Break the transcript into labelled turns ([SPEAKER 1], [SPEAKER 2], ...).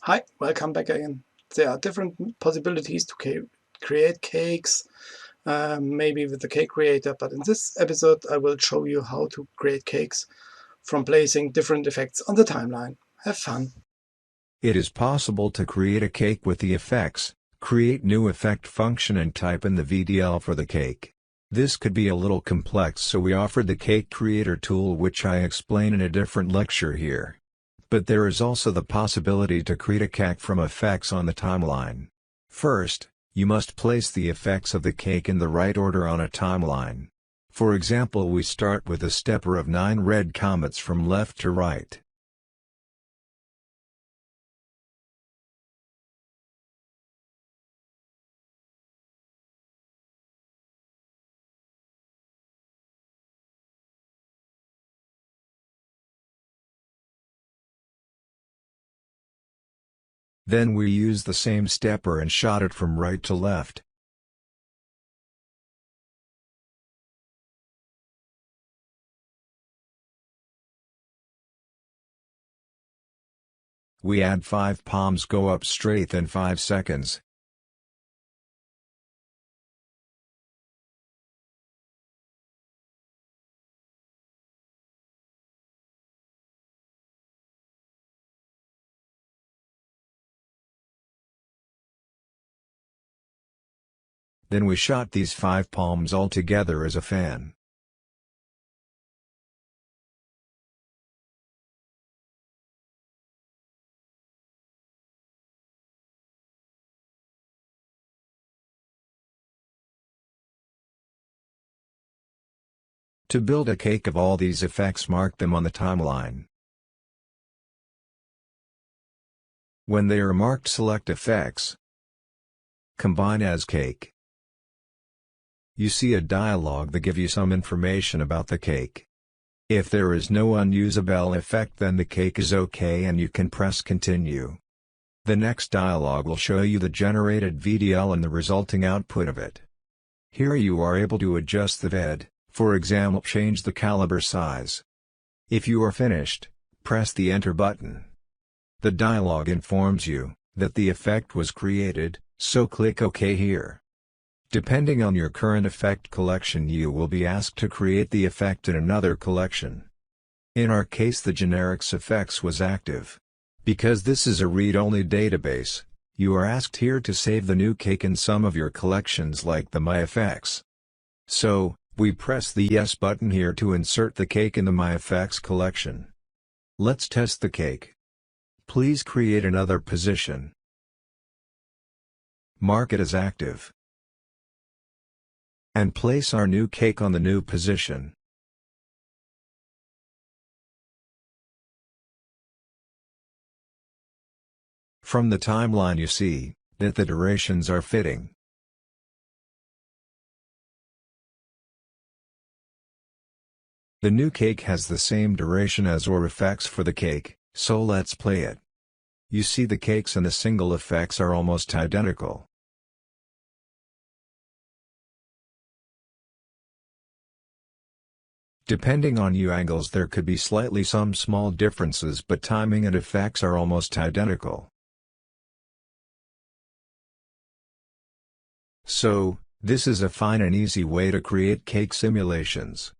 [SPEAKER 1] Hi, welcome back again. There are different possibilities to create cakes, maybe with the cake creator, but in this episode I will show you how to create cakes from placing different effects on the timeline. Have fun!
[SPEAKER 2] It is possible to create a cake with the effects, create new effect function and type in the VDL for the cake. This could be a little complex, so we offered the Cake Creator tool, which I explain in a different lecture here. But there is also the possibility to create a cake from effects on the timeline. First, you must place the effects of the cake in the right order on a timeline. For example, we start with a stepper of 9 red comets from left to right. Then we use the same stepper and shot it from right to left. We add 5 palms go up straight in 5 seconds. Then we shot these 5 palms all together as a fan. To build a cake of all these effects, mark them on the timeline. When they are marked, select Effects, Combine as Cake. You see a dialog that gives you some information about the cake. If there is no unusable effect, then the cake is OK and you can press Continue. The next dialog will show you the generated VDL and the resulting output of it. Here you are able to adjust the VED, for example, change the caliber size. If you are finished, press the Enter button. The dialog informs you that the effect was created, so click OK here. Depending on your current effect collection, you will be asked to create the effect in another collection. In our case, the generics effects was active. Because this is a read-only database, you are asked here to save the new cake in some of your collections like the My Effects. So, we press the Yes button here to insert the cake in the My Effects collection. Let's test the cake. Please create another position. Mark it as active. And place our new cake on the new position. From the timeline you see that the durations are fitting. The new cake has the same duration as our effects for the cake, so let's play it. You see the cakes and the single effects are almost identical. Depending on U angles, there could be slightly some small differences, but timing and effects are almost identical. So, this is a fine and easy way to create cake simulations.